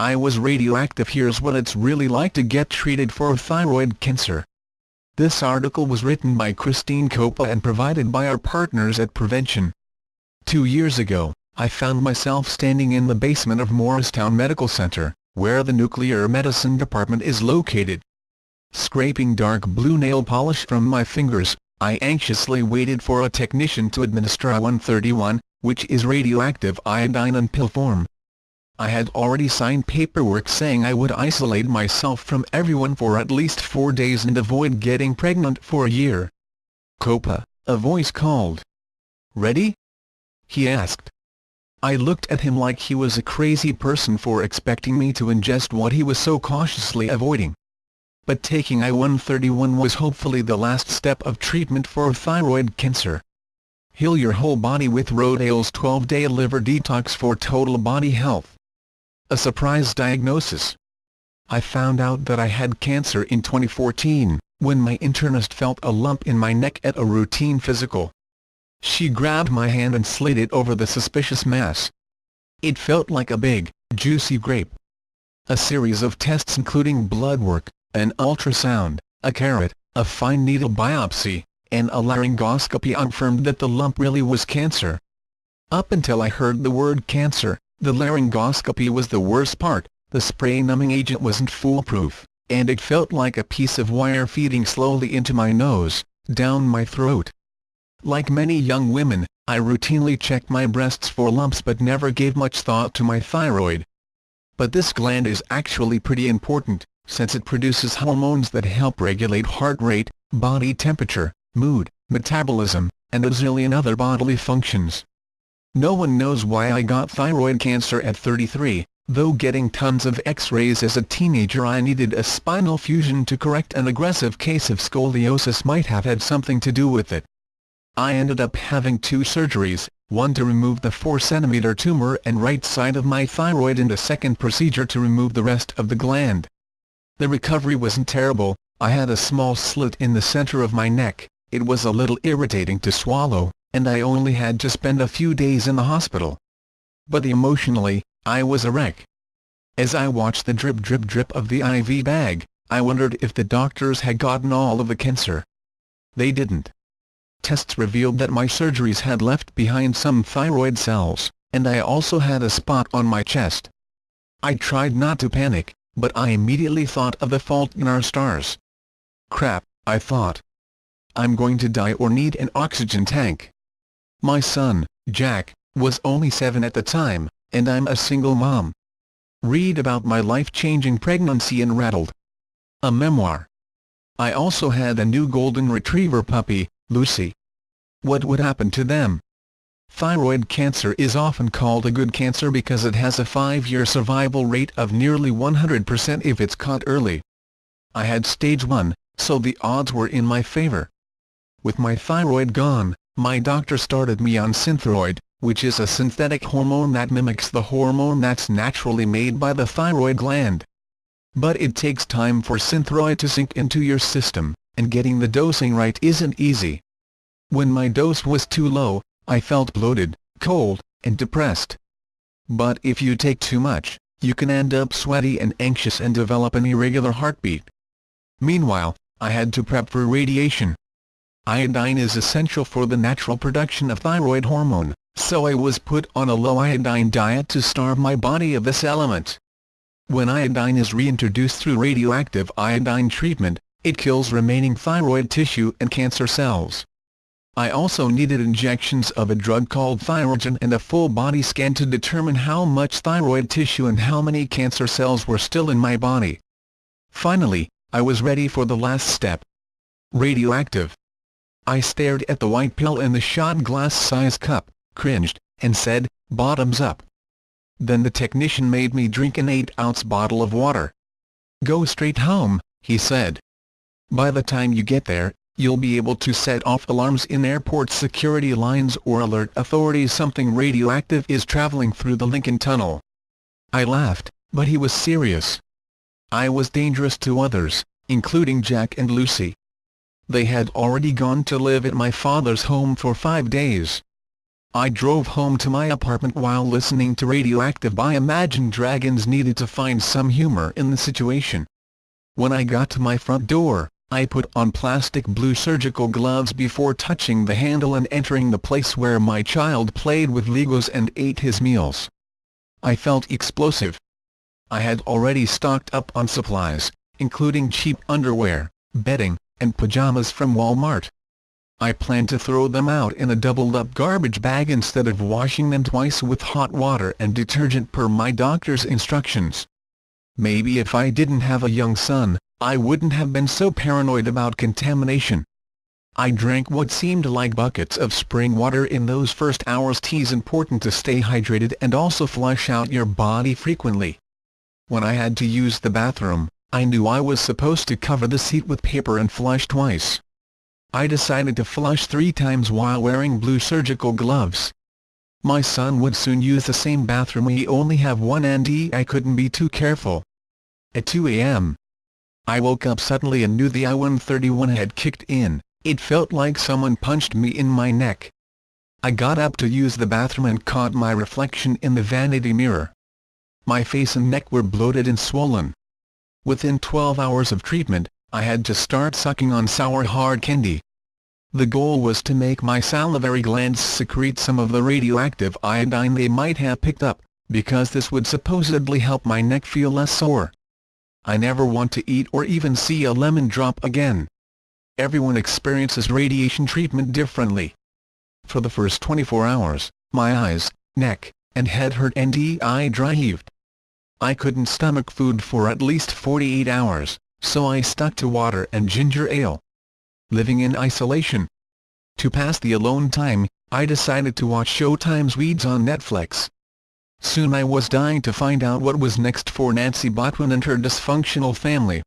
I was radioactive. Here's what it's really like to get treated for thyroid cancer. This article was written by Christine Coppa and provided by our partners at Prevention. 2 years ago, I found myself standing in the basement of Morristown Medical Center, where the nuclear medicine department is located. Scraping dark blue nail polish from my fingers, I anxiously waited for a technician to administer I-131, which is radioactive iodine in pill form. I had already signed paperwork saying I would isolate myself from everyone for at least 4 days and avoid getting pregnant for a year. "Coppa," a voice called. "Ready?" he asked. I looked at him like he was a crazy person for expecting me to ingest what he was so cautiously avoiding. But taking I-131 was hopefully the last step of treatment for thyroid cancer. Heal your whole body with Rodale's 12-day liver detox for total body health. A surprise diagnosis. I found out that I had cancer in 2014, when my internist felt a lump in my neck at a routine physical. She grabbed my hand and slid it over the suspicious mass. It felt like a big, juicy grape. A series of tests including blood work, an ultrasound, a carrot, a fine needle biopsy, and a laryngoscopy confirmed that the lump really was cancer. Up until I heard the word cancer, the laryngoscopy was the worst part. The spray-numbing agent wasn't foolproof, and it felt like a piece of wire feeding slowly into my nose, down my throat. Like many young women, I routinely checked my breasts for lumps but never gave much thought to my thyroid. But this gland is actually pretty important, since it produces hormones that help regulate heart rate, body temperature, mood, metabolism, and a zillion other bodily functions. No one knows why I got thyroid cancer at 33, though getting tons of X-rays as a teenager I needed a spinal fusion to correct an aggressive case of scoliosis might have had something to do with it. I ended up having 2 surgeries, one to remove the 4-centimeter tumor and right side of my thyroid and a second procedure to remove the rest of the gland. The recovery wasn't terrible. I had a small slit in the center of my neck, it was a little irritating to swallow, and I only had to spend a few days in the hospital. But emotionally, I was a wreck. As I watched the drip drip drip of the IV bag, I wondered if the doctors had gotten all of the cancer. They didn't. Tests revealed that my surgeries had left behind some thyroid cells, and I also had a spot on my chest. I tried not to panic, but I immediately thought of the fault in our stars. Crap, I thought. I'm going to die or need an oxygen tank. My son, Jack, was only 7 at the time, and I'm a single mom. Read about my life-changing pregnancy in Rattled, a memoir. I also had a new golden retriever puppy, Lucy. What would happen to them? Thyroid cancer is often called a good cancer because it has a 5-year survival rate of nearly 100% if it's caught early. I had stage 1, so the odds were in my favor. With my thyroid gone, my doctor started me on Thyroid, which is a synthetic hormone that mimics the hormone that's naturally made by the thyroid gland. But it takes time for Thyroid to sink into your system, and getting the dosing right isn't easy. When my dose was too low, I felt bloated, cold, and depressed. But if you take too much, you can end up sweaty and anxious and develop an irregular heartbeat. Meanwhile, I had to prep for radiation. Iodine is essential for the natural production of thyroid hormone, so I was put on a low-iodine diet to starve my body of this element. When iodine is reintroduced through radioactive iodine treatment, it kills remaining thyroid tissue and cancer cells. I also needed injections of a drug called Thyrogen and a full-body scan to determine how much thyroid tissue and how many cancer cells were still in my body. Finally, I was ready for the last step. Radioactive. I stared at the white pill in the shot glass-sized cup, cringed, and said, "Bottoms up." Then the technician made me drink an 8-ounce bottle of water. "Go straight home," he said. "By the time you get there, you'll be able to set off alarms in airport security lines or alert authorities something radioactive is traveling through the Lincoln Tunnel." I laughed, but he was serious. I was dangerous to others, including Jack and Lucy. They had already gone to live at my father's home for 5 days. I drove home to my apartment while listening to Radioactive by Imagine Dragons. Needed to find some humor in the situation. When I got to my front door, I put on plastic blue surgical gloves before touching the handle and entering the place where my child played with Legos and ate his meals. I felt explosive. I had already stocked up on supplies, including cheap underwear, bedding, and pajamas from Walmart. I planned to throw them out in a doubled-up garbage bag instead of washing them twice with hot water and detergent per my doctor's instructions. Maybe if I didn't have a young son, I wouldn't have been so paranoid about contamination. I drank what seemed like buckets of spring water in those first hours. It's important to stay hydrated and also flush out your body frequently. When I had to use the bathroom, I knew I was supposed to cover the seat with paper and flush twice. I decided to flush 3 times while wearing blue surgical gloves. My son would soon use the same bathroom. We only have one and I couldn't be too careful. At 2 a.m. I woke up suddenly and knew the I-131 had kicked in. It felt like someone punched me in my neck. I got up to use the bathroom and caught my reflection in the vanity mirror. My face and neck were bloated and swollen. Within 12 hours of treatment, I had to start sucking on sour hard candy. The goal was to make my salivary glands secrete some of the radioactive iodine they might have picked up, because this would supposedly help my neck feel less sore. I never want to eat or even see a lemon drop again. Everyone experiences radiation treatment differently. For the first 24 hours, my eyes, neck, and head hurt and I dry heaved. I couldn't stomach food for at least 48 hours, so I stuck to water and ginger ale. Living in isolation. To pass the alone time, I decided to watch Showtime's Weeds on Netflix. Soon I was dying to find out what was next for Nancy Botwin and her dysfunctional family.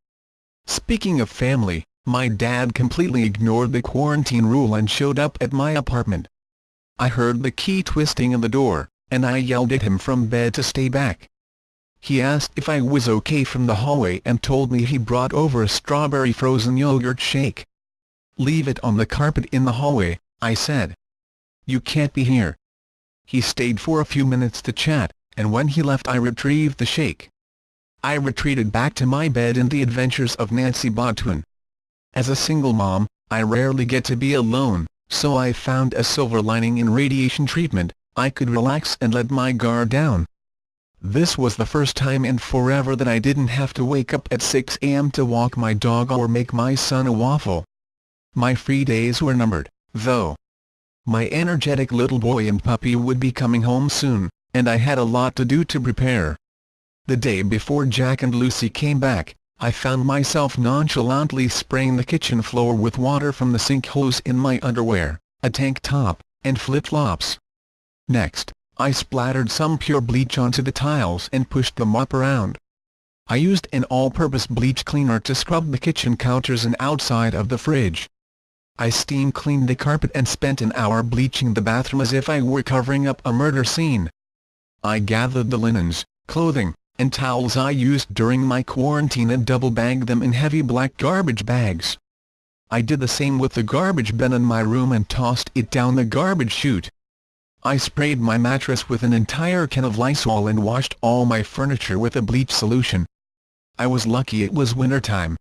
Speaking of family, my dad completely ignored the quarantine rule and showed up at my apartment. I heard the key twisting in the door, and I yelled at him from bed to stay back. He asked if I was okay from the hallway and told me he brought over a strawberry frozen yogurt shake. "Leave it on the carpet in the hallway," I said. "You can't be here." He stayed for a few minutes to chat, and when he left I retrieved the shake. I retreated back to my bed and the adventures of Nancy Botwin. As a single mom, I rarely get to be alone, so I found a silver lining in radiation treatment. I could relax and let my guard down. This was the first time in forever that I didn't have to wake up at 6 a.m. to walk my dog or make my son a waffle. My free days were numbered, though. My energetic little boy and puppy would be coming home soon, and I had a lot to do to prepare. The day before Jack and Lucy came back, I found myself nonchalantly spraying the kitchen floor with water from the sink hose in my underwear, a tank top, and flip-flops. Next, I splattered some pure bleach onto the tiles and pushed the mop around. I used an all-purpose bleach cleaner to scrub the kitchen counters and outside of the fridge. I steam cleaned the carpet and spent an hour bleaching the bathroom as if I were covering up a murder scene. I gathered the linens, clothing, and towels I used during my quarantine and double-bagged them in heavy black garbage bags. I did the same with the garbage bin in my room and tossed it down the garbage chute. I sprayed my mattress with an entire can of Lysol and washed all my furniture with a bleach solution. I was lucky it was wintertime.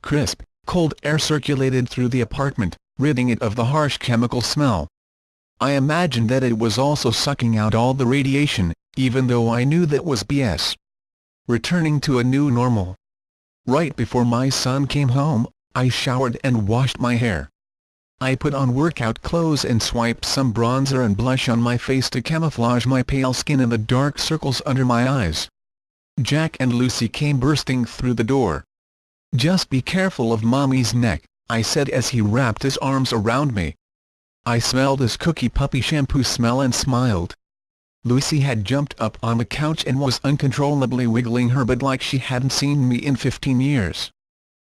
Crisp, cold air circulated through the apartment, ridding it of the harsh chemical smell. I imagined that it was also sucking out all the radiation, even though I knew that was BS. Returning to a new normal. Right before my son came home, I showered and washed my hair. I put on workout clothes and swiped some bronzer and blush on my face to camouflage my pale skin and the dark circles under my eyes. Jack and Lucy came bursting through the door. "Just be careful of Mommy's neck," I said as he wrapped his arms around me. I smelled his cookie puppy shampoo smell and smiled. Lucy had jumped up on the couch and was uncontrollably wiggling her butt like she hadn't seen me in 15 years.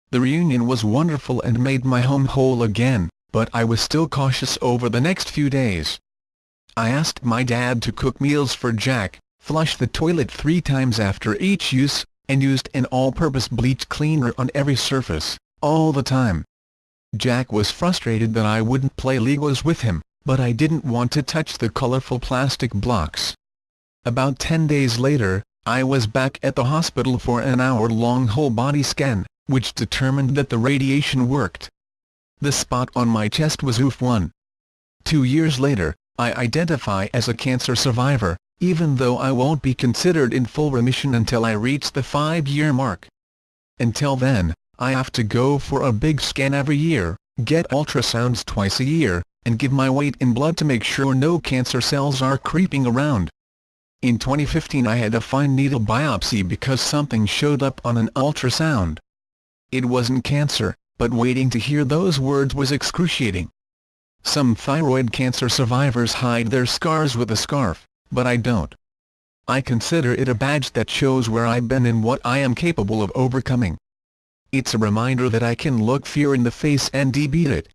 The reunion was wonderful and made my home whole again, but I was still cautious over the next few days. I asked my dad to cook meals for Jack, flush the toilet 3 times after each use, and used an all-purpose bleach cleaner on every surface, all the time. Jack was frustrated that I wouldn't play Legos with him, but I didn't want to touch the colorful plastic blocks. About 10 days later, I was back at the hospital for an hour-long whole-body scan, which determined that the radiation worked. The spot on my chest was UF1. 2 years later, I identify as a cancer survivor, even though I won't be considered in full remission until I reach the 5-year mark. Until then, I have to go for a big scan every year, get ultrasounds twice a year, and give my weight in blood to make sure no cancer cells are creeping around. In 2015 I had a fine needle biopsy because something showed up on an ultrasound. It wasn't cancer, but waiting to hear those words was excruciating. Some thyroid cancer survivors hide their scars with a scarf, but I don't. I consider it a badge that shows where I've been and what I am capable of overcoming. It's a reminder that I can look fear in the face and beat it,